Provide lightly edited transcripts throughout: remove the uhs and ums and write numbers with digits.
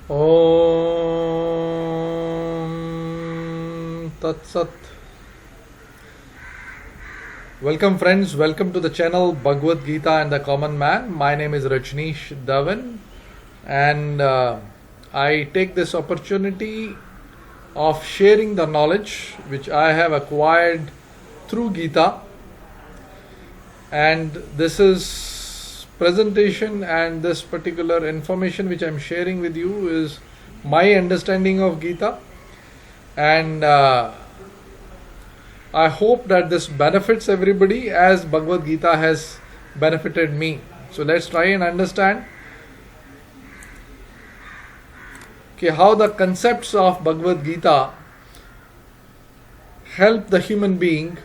Om Tat Sat. Welcome, friends. Welcome to the channel Bhagavad Gita and the Common Man. My name is Rajneesh Dhawan, and I take this opportunity of sharing the knowledge which I have acquired through Gita. And this is presentation, and this particular information which I am sharing with you is my understanding of Gita, and I hope that this benefits everybody as Bhagavad Gita has benefited me. So let's try and understand how the concepts of Bhagavad Gita help the human being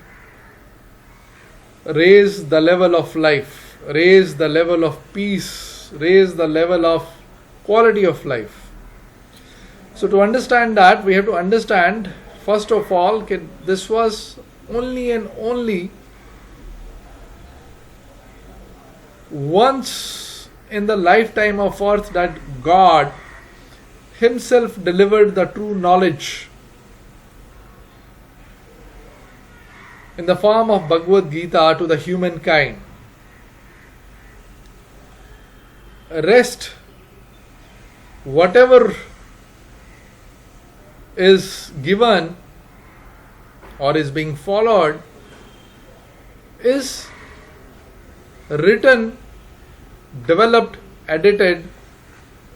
raise the level of life, raise the level of peace, raise the level of quality of life. So to understand that, we have to understand first of all that this was only and only once in the lifetime of earth that God Himself delivered the true knowledge in the form of Bhagavad Gita to the humankind. Rest, whatever is given or is being followed, is written, developed, edited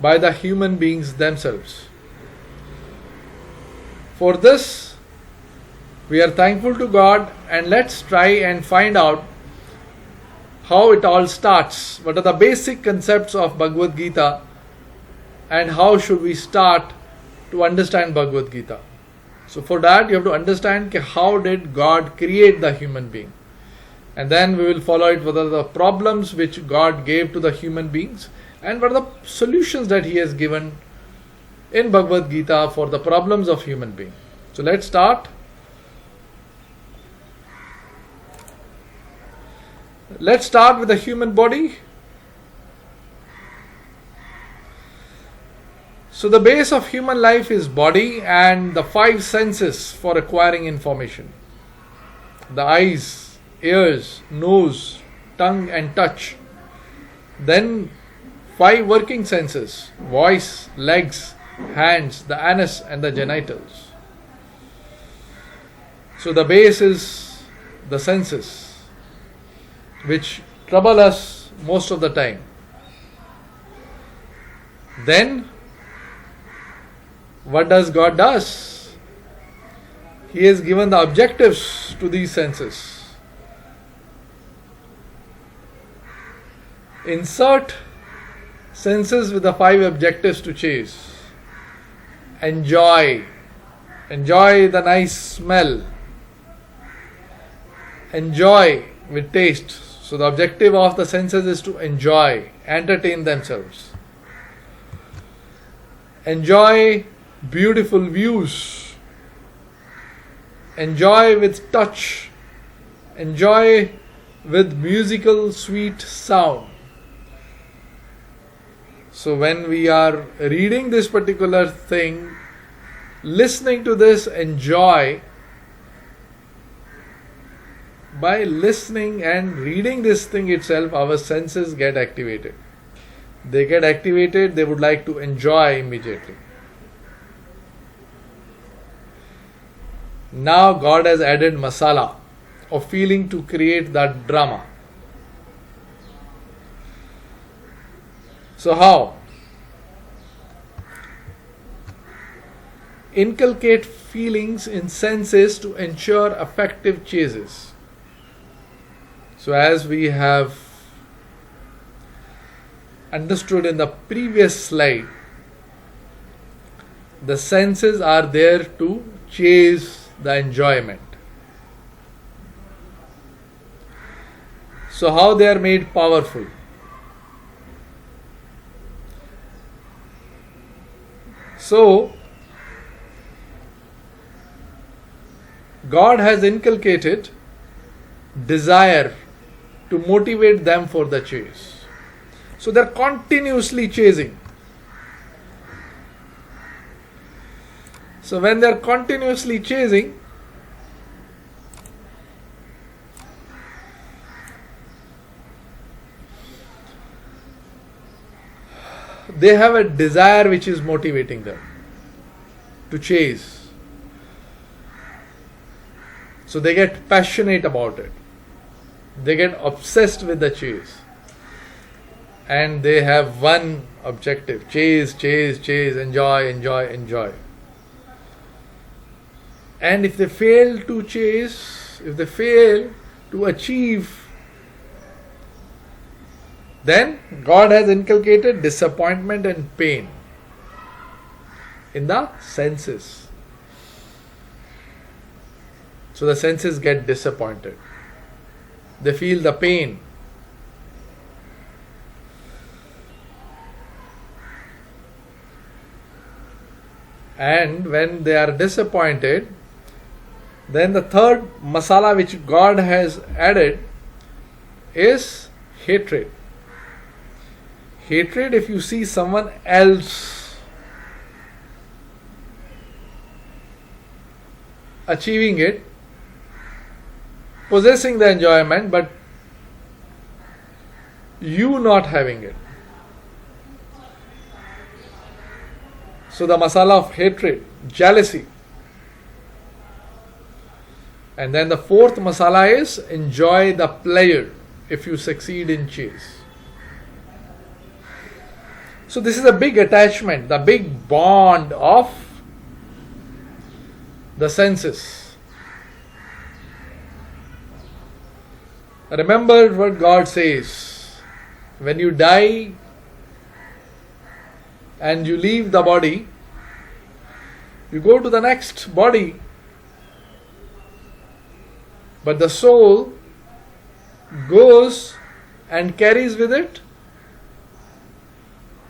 by the human beings themselves. For this, we are thankful to God, and let's try and find out how it all starts. What are the basic concepts of Bhagavad Gita, and how should we start to understand Bhagavad Gita? So for that, you have to understand how did God create the human being, and then we will follow it. What are the problems which God gave to the human beings, and what are the solutions that He has given in Bhagavad Gita for the problems of human being. So let's start. Let's start with the human body. So the base of human life is body and the five senses for acquiring information. The eyes, ears, nose, tongue and touch. Then five working senses: voice, legs, hands, the anus and the genitals. So the base is the senses, which trouble us most of the time. Then what does God does? He has given the objectives to these senses. Insert senses with the five objectives to chase. Enjoy the nice smell. Enjoy with taste. So the objective of the senses is to enjoy, entertain themselves. Enjoy beautiful views. Enjoy with touch. Enjoy with musical sweet sound. So when we are reading this particular thing, listening to this, enjoy. By listening and reading this thing itself, our senses get activated. They get activated, they would like to enjoy immediately. Now God has added masala of feeling to create that drama. So how? Inculcate feelings in senses to ensure effective chases. So as we have understood in the previous slide, the senses are there to chase the enjoyment. So how they are made powerful? So God has inculcated desire to motivate them for the chase. So they're continuously chasing. So when they are continuously chasing, they have a desire which is motivating them to chase. So they get passionate about it. They get obsessed with the chase. And they have one objective: chase, chase, chase, enjoy, enjoy, enjoy. And if they fail to chase, if they fail to achieve, then God has inculcated disappointment and pain in the senses. So the senses get disappointed. They feel the pain. And when they are disappointed, then the third masala which God has added is hatred. Hatred, if you see someone else achieving it, possessing the enjoyment, but you not having it. So the masala of hatred, jealousy. And then the fourth masala is enjoy the pleasure if you succeed in chase. So this is a big attachment, the big bond of the senses. Remember what God says: when you die and you leave the body, you go to the next body, but the soul goes and carries with it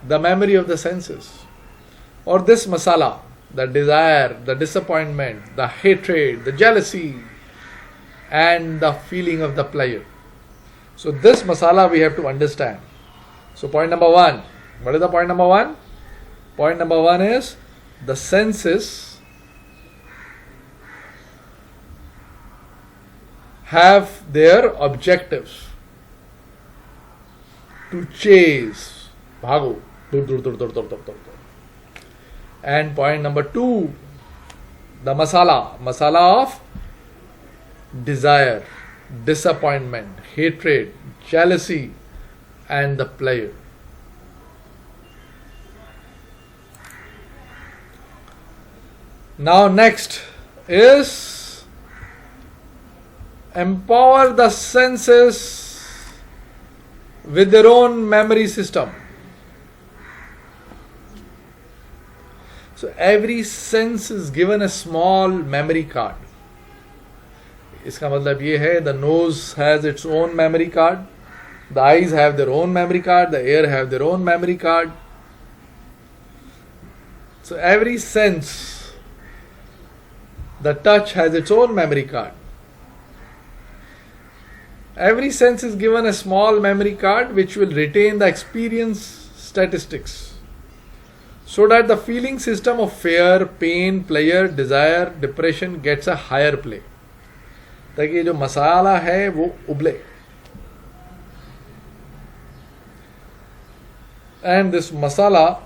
the memory of the senses, or this masala, the desire, the disappointment, the hatred, the jealousy, and the feeling of the pleasure. So this masala we have to understand. So point number one. What is the point number one? Point number one is the senses have their objectives to chase, bhago, dur, dur, dur, dur, dur, dur, dur. And point number two, the masala of desire, disappointment, hatred, jealousy, and the pleasure. Now next is empower the senses with their own memory system. So every sense is given a small memory card. इसका मतलब ये है, the nose has its own memory card, the eyes have their own memory card, the ear have their own memory card. So every sense, the touch has its own memory card. Every sense is given a small memory card which will retain the experience statistics, so that the feeling system of fear, pain, pleasure, desire, depression gets a higher play. ताकि ये जो मसाला है वो उबले. And this masala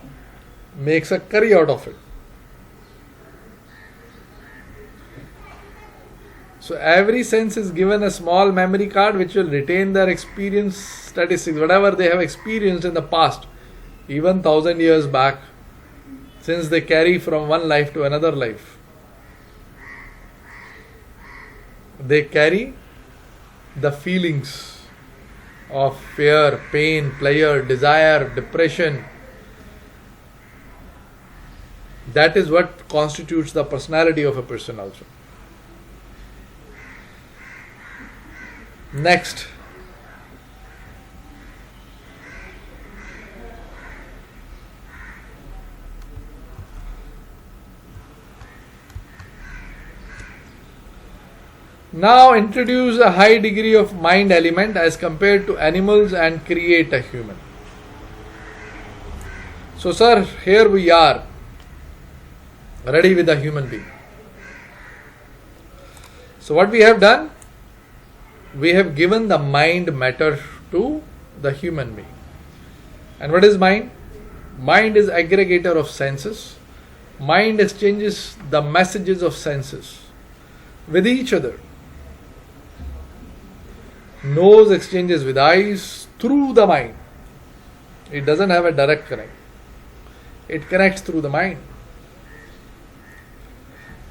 makes a curry out of it. So every sense is given a small memory card which will retain their experience statistics, whatever they have experienced in the past, even 1,000 years back, since they carry from one life to another life. They carry the feelings of fear, pain, pleasure, desire, depression. That is what constitutes the personality of a person also. Next, now introduce a high degree of mind element as compared to animals and create a human. So sir, here we are. ready with the human being. So what we have done, we have given the mind matter to the human being. And what is mind? Mind is aggregator of senses. Mind exchanges the messages of senses with each other. Nose exchanges with eyes through the mind. It doesn't have a direct connect. It connects through the mind.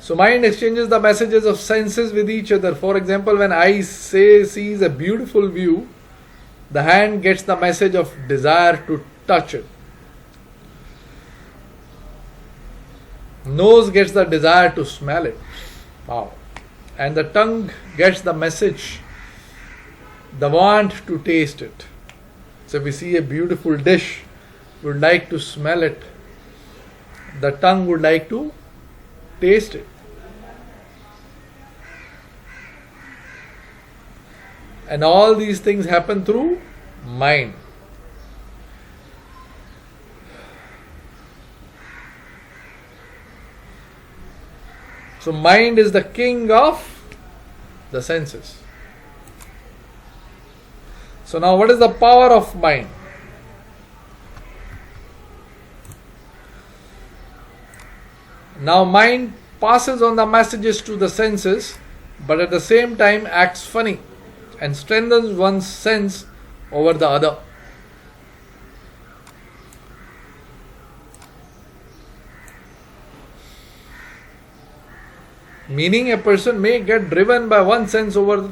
So mind exchanges the messages of senses with each other. For example, when eye sees a beautiful view, the hand gets the message of desire to touch it. Nose gets the desire to smell it. Wow. And the tongue gets the message, the want to taste it. So if we see a beautiful dish, we would like to smell it. The tongue would like to taste it. And all these things happen through mind. So mind is the king of the senses. So now what is the power of mind? Now mind passes on the messages to the senses, but at the same time acts funny and strengthens one's sense over the other. Meaning a person may get driven by one sense over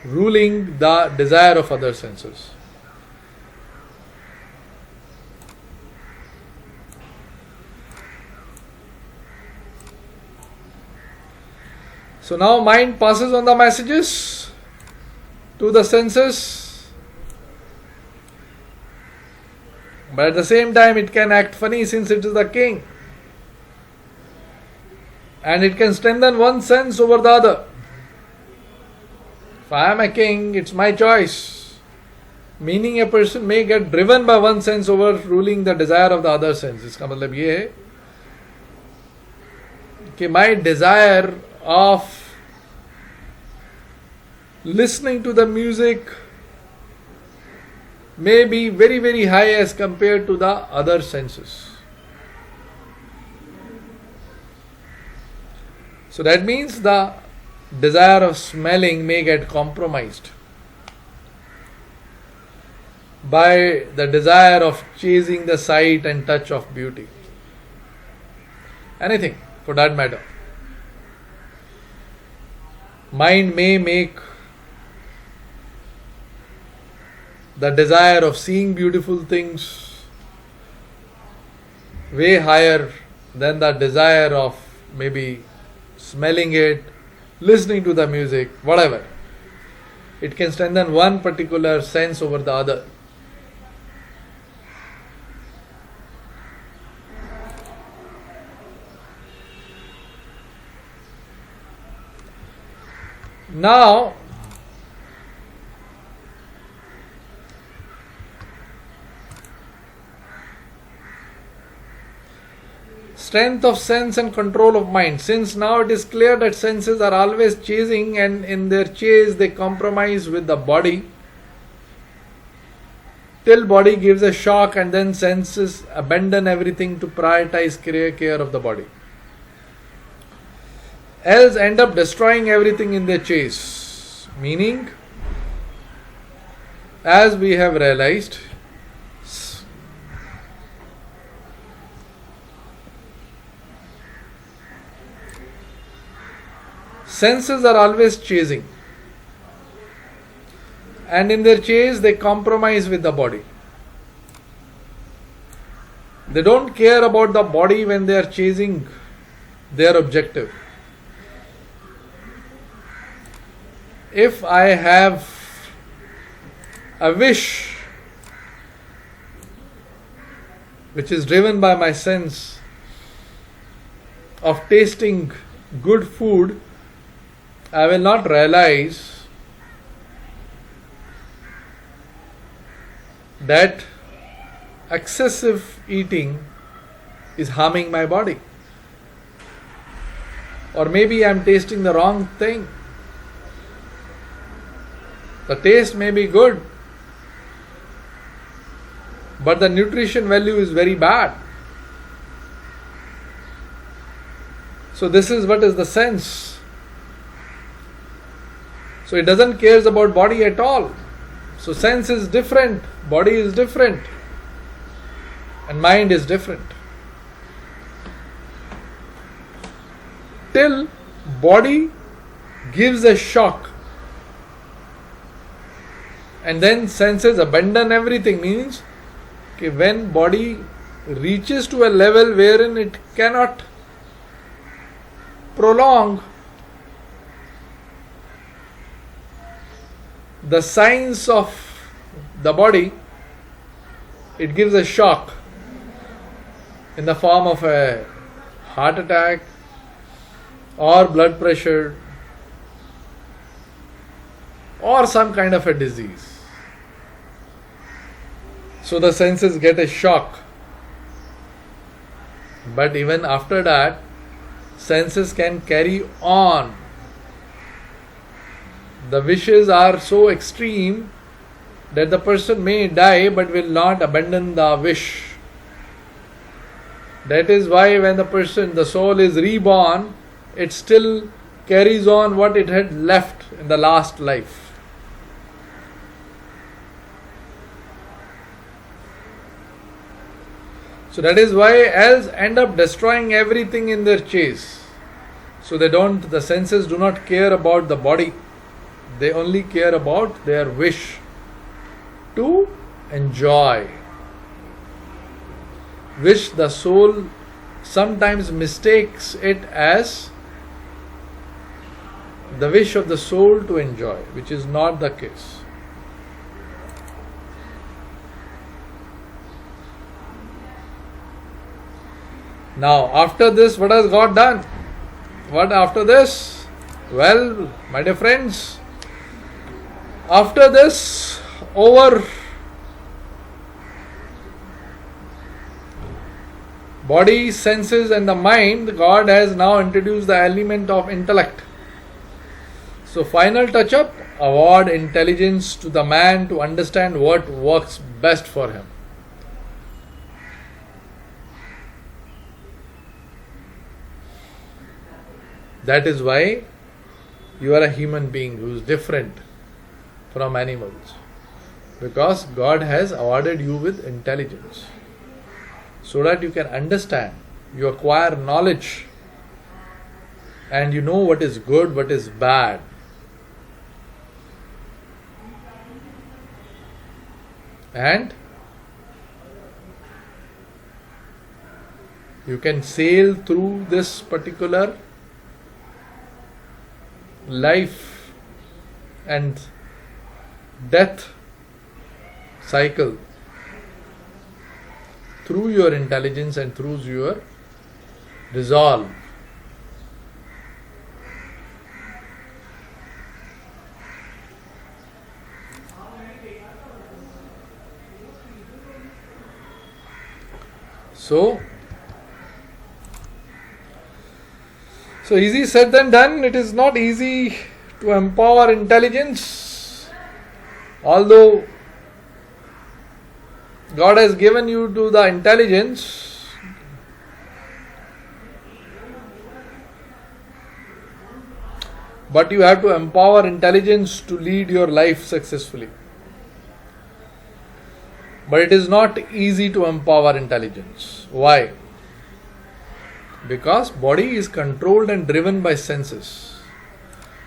ruling the desire of other senses. So now mind passes on the messages to the senses, but at the same time it can act funny since it is the king, and it can strengthen one sense over the other. If I am a king, it's my choice. Meaning a person may get driven by one sense over ruling the desire of the other sense. इसका मतलब ये है कि my desire of listening to the music may be very, very high as compared to the other senses. So that means the desire of smelling may get compromised by the desire of chasing the sight and touch of beauty. Anything for that matter. Mind may make the desire of seeing beautiful things way higher than the desire of maybe smelling it, listening to the music, whatever. It can strengthen one particular sense over the other. Now, strength of sense and control of mind. Since now it is clear that senses are always chasing, and in their chase they compromise with the body till body gives a shock, and then senses abandon everything to prioritize care of the body. Else end up destroying everything in their chase. Meaning, as we have realized, senses are always chasing, and in their chase they compromise with the body. They don't care about the body when they are chasing their objective. If I have a wish which is driven by my sense of tasting good food, I will not realize that excessive eating is harming my body. Or maybe I'm tasting the wrong thing. The taste may be good, but the nutrition value is very bad. So this is what is the sense. So it doesn't care about body at all. So sense is different, body is different, and mind is different. Till body gives a shock, and then senses abandon everything, means okay, when body reaches to a level wherein it cannot prolong the signs of the body, it gives a shock in the form of a heart attack or blood pressure or some kind of a disease. So the senses get a shock. But even after that, senses can carry on. The wishes are so extreme that the person may die but will not abandon the wish. That is why when the soul is reborn, it still carries on what it had left in the last life. So that is why else end up destroying everything in their chase. So the senses do not care about the body. They only care about their wish to enjoy. Which the soul sometimes mistakes it as the wish of the soul to enjoy, which is not the case. Now, after this, what has God done? What after this? Well, my dear friends, after this, over body, senses and the mind, God has now introduced the element of intellect. So, final touch up, award intelligence to the man to understand what works best for him. That is why you are a human being who is different from animals. Because God has awarded you with intelligence. So that you can understand, you acquire knowledge, and you know what is good, what is bad. And you can sail through this particular life and death cycle through your intelligence and through your resolve. So easy said than done. It is not easy to empower intelligence. Although God has given you to the intelligence, but you have to empower intelligence to lead your life successfully. But it is not easy to empower intelligence. Why? Because body is controlled and driven by senses,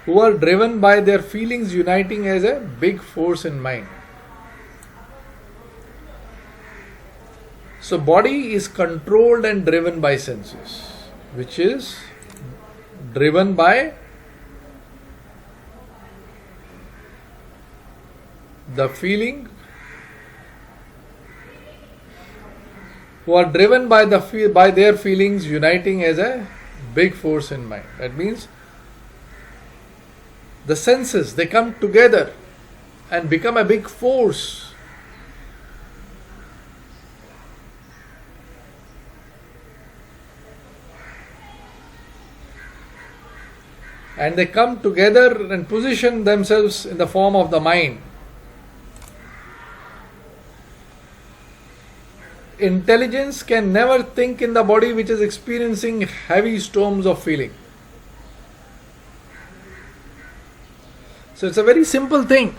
who are driven by their feelings uniting as a big force in mind. So body is controlled and driven by senses, which is driven by the feeling, who are driven by their feelings uniting as a big force in mind. That means the senses, they come together and become a big force. and they come together and position themselves in the form of the mind. Intelligence can never think in the body which is experiencing heavy storms of feeling. So it's a very simple thing.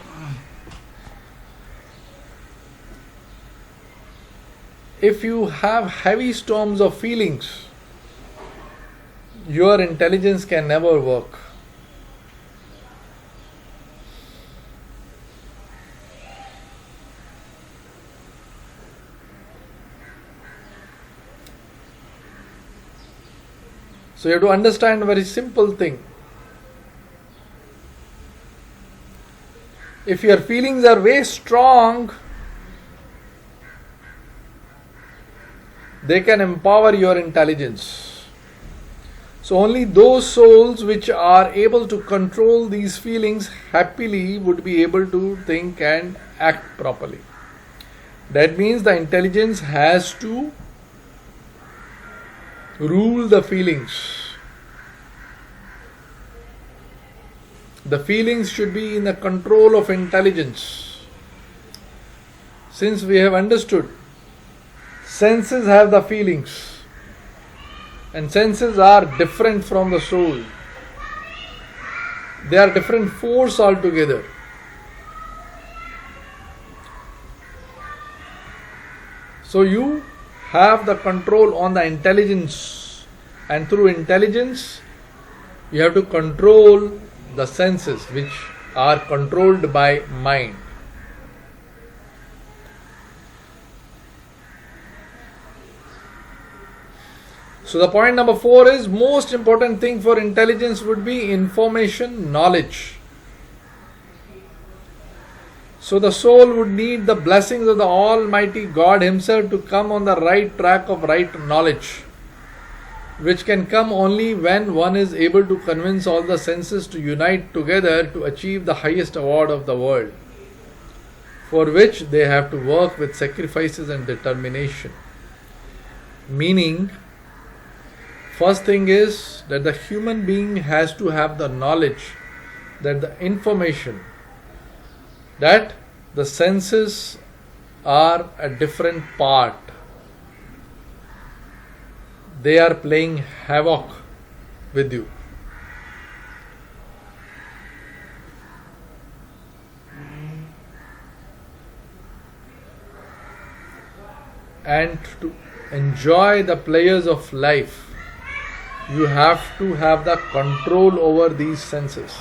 If you have heavy storms of feelings, your intelligence can never work. So you have to understand a very simple thing. If your feelings are very strong, they can empower your intelligence. So only those souls which are able to control these feelings happily would be able to think and act properly. That means the intelligence has to rule the feelings. The feelings should be in the control of intelligence. Since we have understood, senses have the feelings, and senses are different from the soul. They are different force altogether. So you have the control on the intelligence, and through intelligence you have to control the senses which are controlled by mind. So the point number 4 is, most important thing for intelligence would be information, knowledge. So the soul would need the blessings of the Almighty God Himself to come on the right track of right knowledge, which can come only when one is able to convince all the senses to unite together to achieve the highest award of the world, for which they have to work with sacrifices and determination. Meaning, first thing is that the human being has to have the knowledge, that the information, that the senses are a different part. They are playing havoc with you. And to enjoy the pleasures of life, you have to have the control over these senses.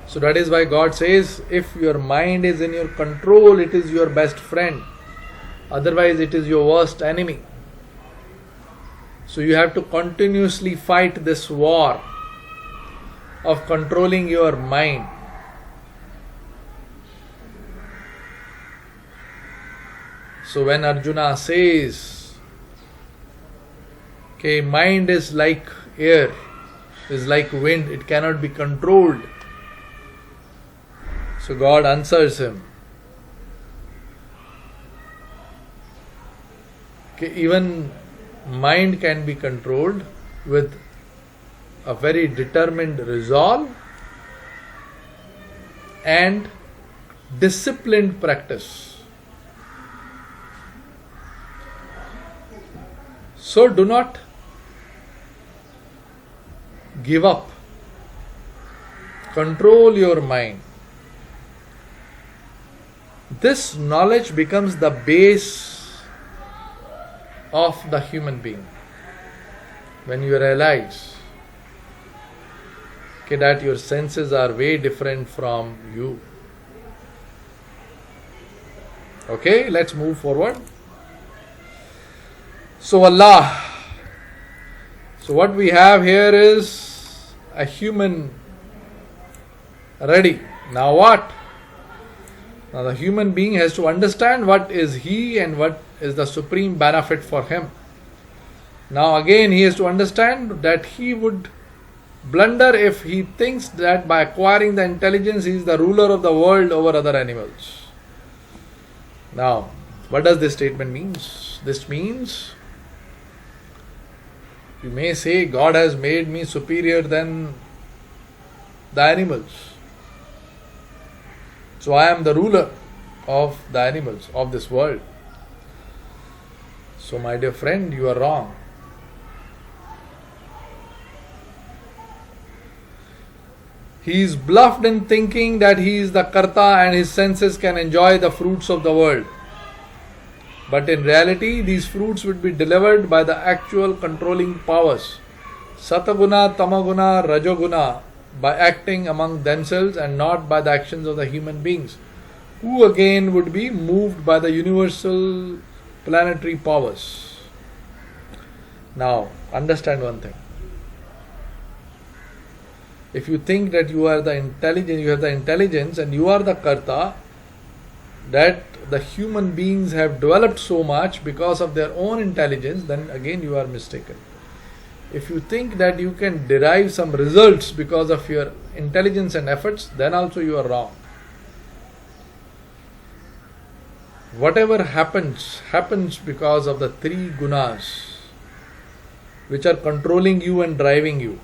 So that is why God says, if your mind is in your control, it is your best friend. Otherwise, it is your worst enemy. So you have to continuously fight this war of controlling your mind. So when Arjuna says, okay, mind is like air, is like wind, it cannot be controlled. So God answers him, okay, even mind can be controlled with a very determined resolve and disciplined practice. So do not give up. Control your mind. This knowledge becomes the base of the human being. When you realize, okay, that your senses are way different from you. Okay, let's move forward. So Allah. So what we have here is a human ready. Now what? Now the human being has to understand what is he and what is the supreme benefit for him. Now again he has to understand that he would blunder if he thinks that by acquiring the intelligence he is the ruler of the world over other animals. Now, what does this statement mean? This means You may say, God has made me superior than the animals. So I am the ruler of the animals of this world. So, my dear friend, you are wrong. He is bluffed in thinking that he is the Karta and his senses can enjoy the fruits of the world. But in reality, these fruits would be delivered by the actual controlling powers, Sataguna, Tamaguna, Rajoguna, by acting among themselves and not by the actions of the human beings, who again would be moved by the universal planetary powers. Now, understand one thing. If you think that you are the intelligence, you have the intelligence and you are the Karta, that the human beings have developed so much because of their own intelligence, then again you are mistaken. If you think that you can derive some results because of your intelligence and efforts, then also you are wrong. Whatever happens, happens because of the three gunas which are controlling you and driving you.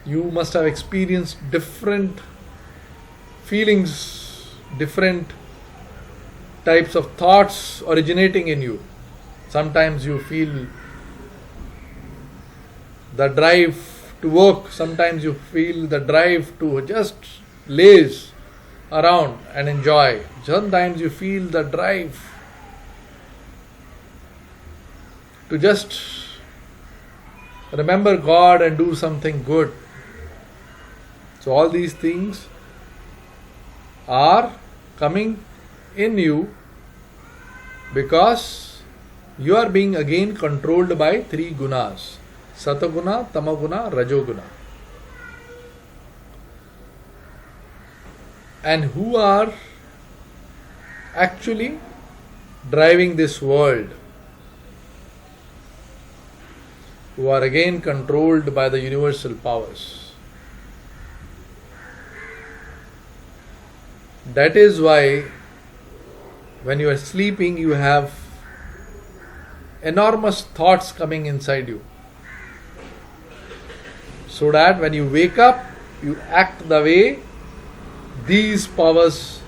You must have experienced different feelings, different types of thoughts originating in you. Sometimes you feel the drive to work, sometimes you feel the drive to just laze around and enjoy. Sometimes you feel the drive to just remember God and do something good. So all these things are coming in you because you are being again controlled by three gunas: Sataguna, Tamaguna, Rajoguna. And who are actually driving this world? Who are again controlled by the universal powers. That is why when you are sleeping, you have enormous thoughts coming inside you. So that when you wake up, you act the way these powers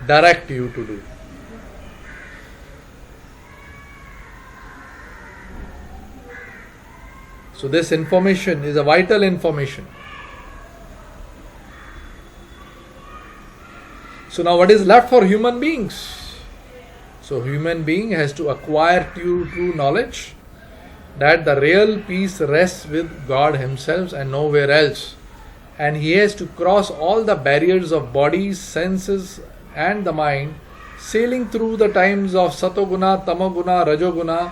direct you to do. So this information is a vital information. So now what is left for human beings? So human being has to acquire true knowledge that the real peace rests with God Himself and nowhere else. And he has to cross all the barriers of body, senses and the mind, sailing through the times of Satoguna, Tamaguna, Rajoguna,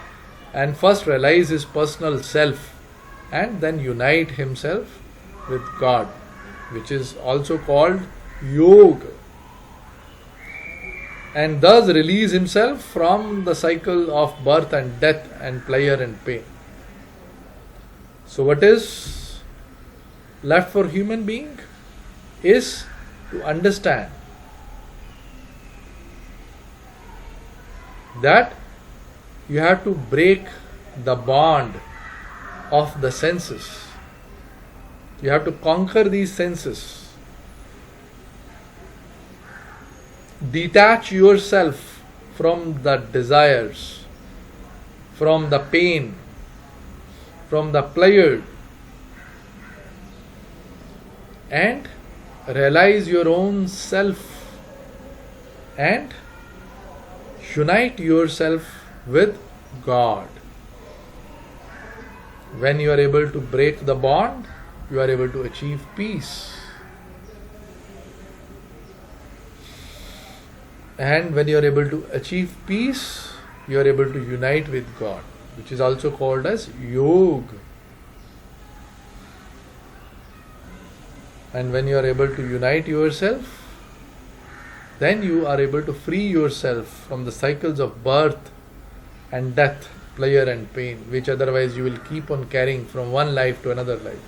and first realize his personal self and then unite himself with God, which is also called Yoga, and thus release himself from the cycle of birth and death and pleasure and pain. So what is left for human being is to understand that you have to break the bond of the senses. You have to conquer these senses. Detach yourself from the desires, from the pain, from the pleasure, and realize your own self and unite yourself with God. When you are able to break the bond, you are able to achieve peace. And when you are able to achieve peace, you are able to unite with God, which is also called as Yoga. And when you are able to unite yourself, then you are able to free yourself from the cycles of birth and death, pleasure and pain, which otherwise you will keep on carrying from one life to another life.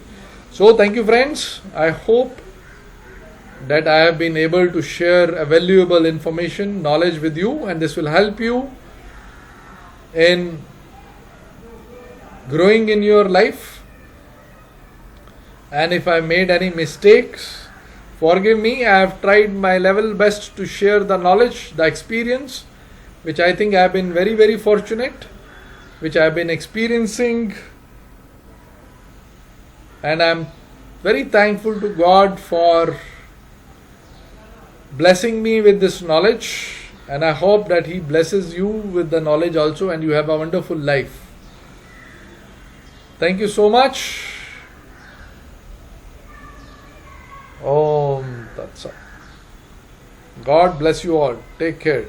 So thank you friends. I hope that I have been able to share a valuable information, knowledge with you, and this will help you in growing in your life. And if I made any mistakes, forgive me. I have tried my level best to share the knowledge, the experience, which I think I have been very, very fortunate, which I have been experiencing. And I am very thankful to God for blessing me with this knowledge. And I hope that He blesses you with the knowledge also, and you have a wonderful life. Thank you so much. Om Tat Sat. God bless you all. Take care.